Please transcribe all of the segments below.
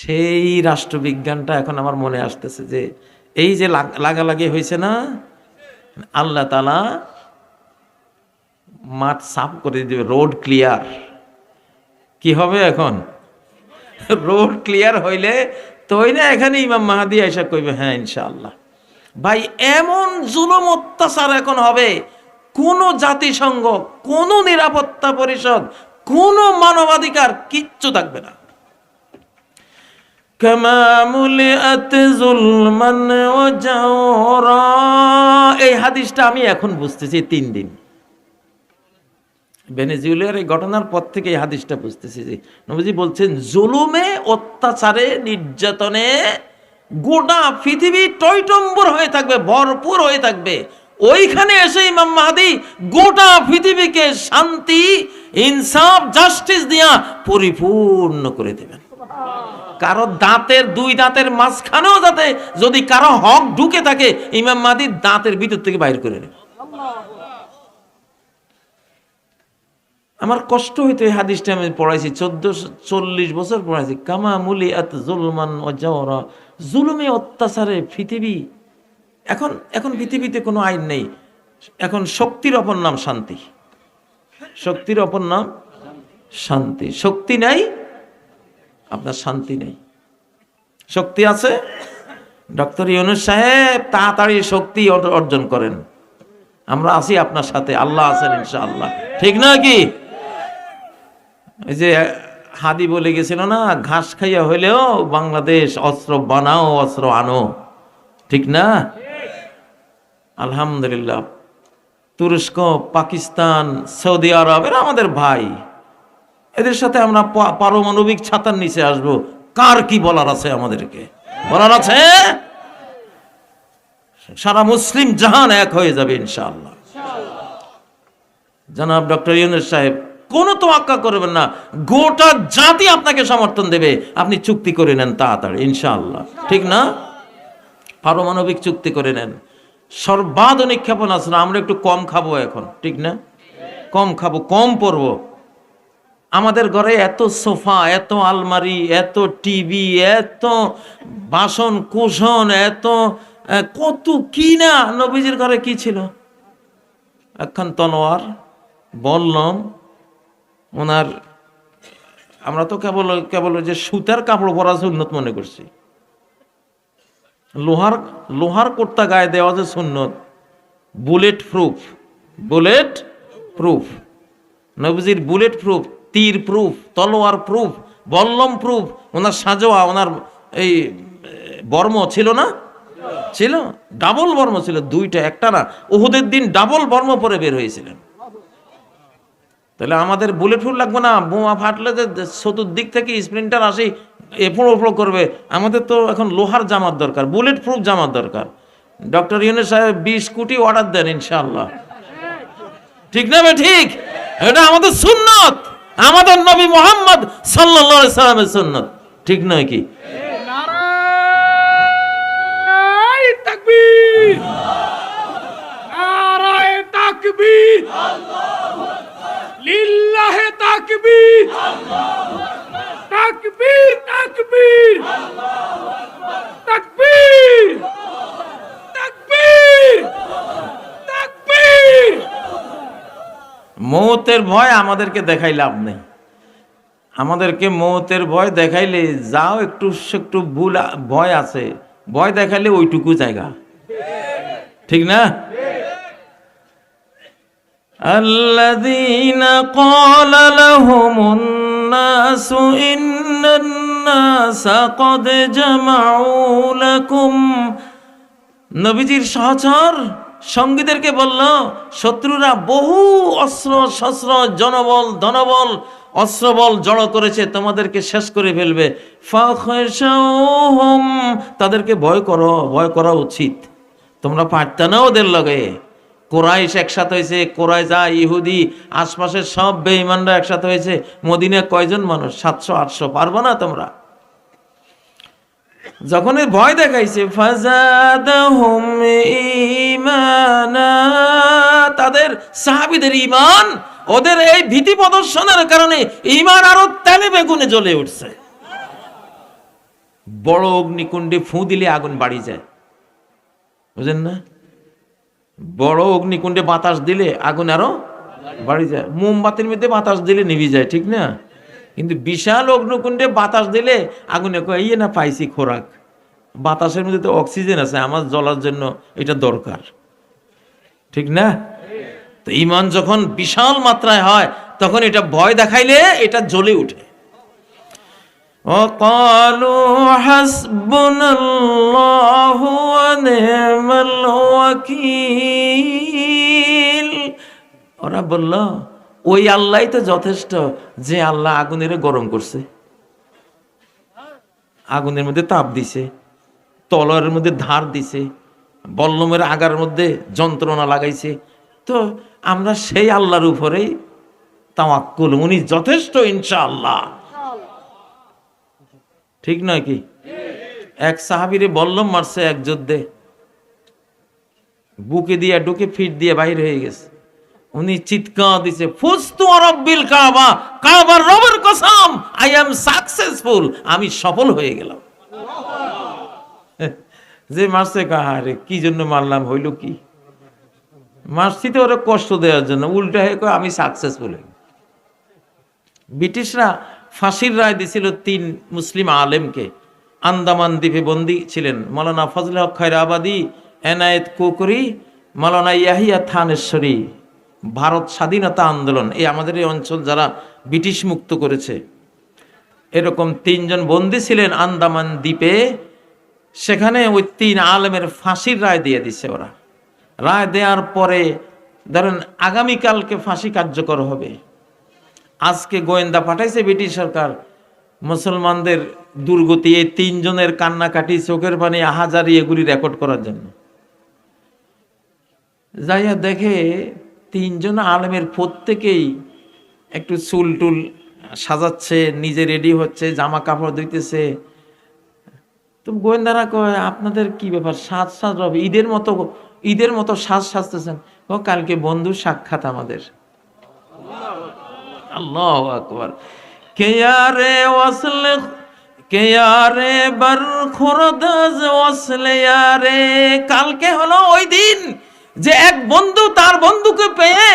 সেই রাষ্ট্রবিজ্ঞানটা এখন আমার মনে আসতেছে যে এই যে লাগালাগি হয়েছে না, আল্লাহ তাআলা মাঠ সাফ করে দিবে, রোড ক্লিয়ার। কি হবে এখন? রোড ক্লিয়ার হইলে তই না এখানে ইমাম মাহাদি আইসা কইবে হ্যাঁ ইনশাআল্লাহ। ভাই এমন জুলুম অত্যাচার এখন হবে, কোন জাতিসংঘ, কোন নিরাপত্তা পরিষদ, কোন মানবাধিকার কিচ্ছু থাকবে না। কামা মুলিআত যুলমান ওয়া জাওরা, এই হাদিসটা আমি এখন বুঝতেছি 3 দিন। ভেনেজুয়েলার এই ঘটনার পর থেকে এই হাদিসটা বুঝতেছি যে নবীজি বলছেন জুলুমে, অত্যাচারে, নির্যাতনে গোটা পৃথিবী টইটম্বর হয়ে থাকবে, ভরপুর হয়ে থাকবে। ওইখানে এসে ইমাম মাহদী গোটা পৃথিবীকে শান্তি, ইনসাফ, জাস্টিস দিয়া পরিপূর্ণ করে দেবেন। কারো দাঁতের 2 দাঁতের মাঝখানেও যাতে যদি কারো হক ঢুকে থাকে, ইমাম মাহদী দাঁতের ভিতর থেকে বাইর করে নেবে। আমার কষ্ট হইতো এই হাদিসটা আমি পড়াইছি, 1440 বছর পড়াইছি। কামা মুলিআত যুলমান ওয়া জাওরা, জুলুমে, অত্যাচারে পৃথিবী। এখন পৃথিবীতে কোনো আইন নেই, এখন শক্তির অপর নাম শান্তি। শক্তির অপর নাম শান্তি। শক্তি নাই, আপনার শান্তি নেই। শক্তি আছে, ডক্টর ইউনূস সাহেব তাড়াতাড়ি শক্তি অর্জন করেন, আমরা আছি আপনার সাথে, আল্লাহ আছেন ইনশাআল্লাহ। ঠিক না কি? এই যে হাদি বলে গেছিল না, ঘাস খাইয়া হইলেও বাংলাদেশ অস্ত্র বানাও, অস্ত্র আনো। ঠিক না? আলহামদুলিল্লাহ, তুরস্ক, পাকিস্তান, সৌদি আরব এরা আমাদের ভাই, এদের সাথে আমরা পারমাণবিক ছাতার নিচে আসব। কার কি বলার আছে? আমাদেরকে বলার আছে। সারা মুসলিম জাহান এক হয়ে যাবে ইনশাআল্লাহ। জনাব ডক্টর ইউনূস সাহেব কোনো তোয়াক্কা করবেন না, গোটা জাতি আপনাকে সমর্থন দেবে, আপনি চুক্তি করে নেন তাড়াতাড়ি ইনশাআল্লাহ। ঠিক না? পারমাণবিক চুক্তি করে নেন। সর্বাধুনিক ক্ষেপণাস্ত্র, আমরা একটু কম খাবো এখন। ঠিক না? কম খাবো, কম পরবো। আমাদের ঘরে এত সোফা, এত আলমারি, এত টিভি, এত বাসন কুসন, এত কত কি না। নবীজির ঘরে কি ছিল? একখান তলোয়ার, বললাম ওনার, আমরা তো কেবল যে সুতার কাপড় পরা সুন্নত মনে করছি। লোহার কুর্তা গায়ে দেওয়া যে সুন্নত, বুলেট প্রুফ। নবীজির বুলেট প্রুফ, তীর প্রুফ, তলোয়ার প্রুফ, বল্লম প্রুফ। ওনার সাজোয়া, ওনার এই বর্ম ছিল না? ছিল, ডাবল বর্ম ছিল, 2টা, একটা না। উহুদের দিন ডাবল বর্ম পরে বের হয়েছিলেন। তাহলে আমাদের বুলেট প্রুফ লাগবে না? বোমা ফাটলে যে চতুর্দিক থেকে স্প্রিন্টার আসি এফড়ো ওফড়ো করবে। আমাদের তো এখন লোহার জামার দরকার, বুলেট প্রুফ জামার দরকার। ডক্টর ইউনূস সাহেব 20 কোটি অর্ডার দেন ইনশাআল্লাহ। ঠিক না? ঠিক, এটা আমাদের সুন্নত, আমাদের নবী মুহাম্মদ সাল্লাল্লাহু আলাইহি সাল্লামের সুন্নত। ঠিক নয় কি? নারায়ে তাকবীর, নারায়ে তাকবীর, আল্লাহু আকবার, লিল্লাহি তাকবীর, আল্লাহু আকবার, তাকবীর, তাকবীর, আল্লাহু আকবার, তাকবীর, তাকবীর, তাকবীর। মৌতের ভয় আমাদেরকে দেখাই লাভ নেই। আমাদেরকে মৌতের ভয় দেখাইলে যাও একটু ভুল ভয় আছে, ভয় দেখাইলে ওইটুকু জায়গা। ঠিক না? আল্লাযীনা ক্বালা লাহুমুন নাসু ইন্নান নাসা ক্বাদ জামাউ লাকুম। নবীজির সহচর সঙ্গীদেরকে বলল, শত্রুরা বহু অস্ত্র শস্ত্র, জনবল, ধনবল, অস্ত্রবল জড়ো করেছে, তোমাদেরকে শেষ করে ফেলবে। ফাখশাউহুম, তাদেরকে ভয় করো, ভয় করা উচিত। তোমরা পারতে না ওদের লগে। কুরাইশ একসাথে হয়েছে, কুরাইজা, ইহুদি, আশপাশের সব বেঈমানরা একসাথে হয়েছে। মদিনায় কয়জন মানুষ? 700-800, পারবো না তোমরা? যখন ভয় দেখাইছে, ফাজাদাহুম ঈমানা, তাদের সাহাবীদের ঈমান, ওদের এই ভীতি প্রদর্শনের কারণে ঈমান আরো তেলে বেগুনে জ্বলে উঠছে। বড় অগ্নিকুণ্ডে ফু দিলে আগুন বাড়ি যায়, বুঝেন না? বড় অগ্নিকুণ্ডে বাতাস দিলে আগুন আরো বাড়ি যায়। মোমবাতির মধ্যে বাতাস দিলে নিভে যায়, ঠিক না? কিন্তু বিশাল অগ্নিকুণ্ডে বাতাস দিলে আগুনে কয় না পাইছি খোরাক, বাতাসের মধ্যে তো অক্সিজেন আছে, আমার জ্বলার জন্য এটা দরকার, ঠিক না? তো ঈমান যখন বিশাল মাত্রায় হয় তখন এটা ভয় দেখাইলে এটা জ্বলে উঠে। وقالوا حسبنا الله ونعم الوكيل, ওরা বলল ওই আল্লাহই তো যথেষ্ট, যে আল্লাহ আগুনের গরম করছে, আগুনের মধ্যে তাপ দিছে, তলোয়ারের মধ্যে ধার দিছে, বল্লমের আগার মধ্যে যন্ত্রণা লাগাইছে, তো আমরা সেই আল্লাহর উপরেই তাওয়াক্কুল, উনি যথেষ্ট ইনশাআল্লাহ, ঠিক নয় কি? এক সাহাবীরে বল্লম মারছে এক যুদ্ধে, বুকে দিয়ে ঢুকে ফিট দিয়ে বাইরে হয়ে গেছে, উনি চিৎকার দিছে ফুস্তু রাব্বিল কাবা, কাবার রবের কসম আই এম সাকসেসফুল, আমি সফল হয়ে গেলাম। যে মারছে কাহারে কি জন্য মারলাম, হইল কি? মারছি তো ওরা কষ্ট দেওয়ার জন্য, উল্টা হয়ে কয় আমি সাকসেসফুল হই। ব্রিটিশরা ফাঁসির রায় দিছিল 3 মুসলিম আলেমকে, আন্দামান দ্বীপে বন্দী ছিলেন মাওলানা ফজলে হক খয়রাবাদী, এনায়েত কুকরি, মাওলানা ইয়াহিয়া থানেশ্বরী। ভারত স্বাধীনতা আন্দোলন, এই আমাদের এই অঞ্চল যারা ব্রিটিশ মুক্ত করেছে, এরকম 3 জন বন্দী ছিলেন আন্দামান দ্বীপে। সেখানে ওই 3 আলেমের ফাঁসির রায় দিয়ে দিছে ওরা। রায় দেওয়ার পরে ধরেন আগামীকালকে ফাঁসি কার্যকর হবে। আজকে গোয়েন্দা পাঠাইছে ব্রিটিশ সরকার মুসলমানদের দুর্গতি, এই 3 জনের কান্নাকাটি, চোখের পানি, আহাজারি, এগুলি রেকর্ড করার জন্য। যাইয়া দেখে 3 জন আলেমের প্রত্যেকেই একটু চুল টুল সাজাচ্ছে, নিজে রেডি হচ্ছে, জামা কাপড় ধুইতেছে। তো গোয়েন্দারা কয় আপনাদের কি ব্যাপার, সাজ হবে, ঈদের মতো সাজতেছেন? কালকে বন্ধুর সাক্ষাৎ আমাদের। আল্লাহু আকবার। কে ইয়ারে ওয়াসলে, কে ইয়ারে বরখুরদাজ ওয়াসলে ইয়ারে, কালকে হলো ওই দিন যে এক বন্ধু তার বন্ধুকে পেয়ে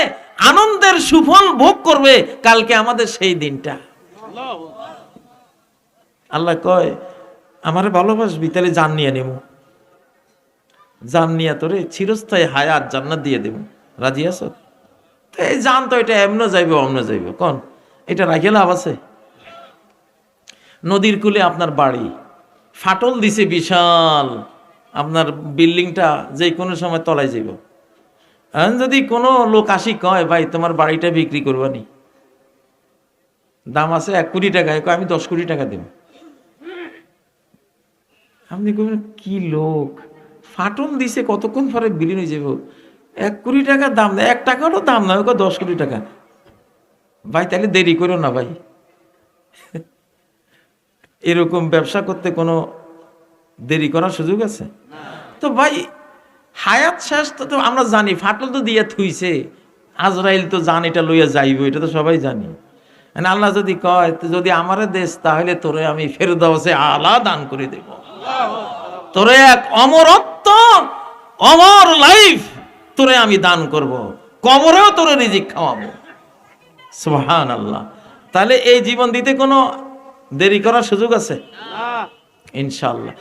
আনন্দের সুফল ভোগ করবে, কালকে আমাদের সেই দিনটা। আল্লাহ কয় আমারে ভালোবাসবি, তাহলে জান নিয়ে নেব, জান নিয়ে তোরে চিরস্থায়ী হায়াত জান্নাত দিয়ে দেব, রাজি আছো? তো এই জান তো এটা এমন যাইবে অমন যাইবে, কোন এটা রাখে লাভ আছে? নদীর কূলে আপনার বাড়ি, ফাটল দিছে বিশাল, আপনার বিল্ডিংটা যে কোনো সময় তলায় যাইব। এখন যদি কোনো লোক আসি কয় ভাই তোমার বাড়িটা বিক্রি করবানি, দাম আছে 1 কোটি টাকা, আমি 10 কোটি টাকা দেব। আপনি কইবেন কি লোক, ফাটল দিছে কতক্ষণ পরে বিলীন হয়ে যাব, 1 কোটি টাকা দাম না, 1 টাকারও দাম না, 10 কোটি টাকা। ভাই তাহলে দেরি করো না ভাই। এরকম ব্যবসা করতে কোনো দেরি করার সুযোগ আছে? তো ভাই হায়াত শেষ তো আমরা জানি, ফাটল তো দিয়ে থুইছে, আজরাইল তো জান এটা লইয়া যাইব, এটা তো সবাই জানি। আল্লাহ যদি কয় যদি আমারে দেশ, তাহলে তোরে আমি ফেরদাউসে আলা দান করে দেব, তোরে এক অমরত্ব, অমর লাইফ তোরে আমি দান করব, কবরেও তোরে রিজিক খাওয়াবো। সুবহানাল্লাহ। তাহলে এই জীবন দিতে কোনো দেরি করার সুযোগ আছে? ইনশাআল্লাহ।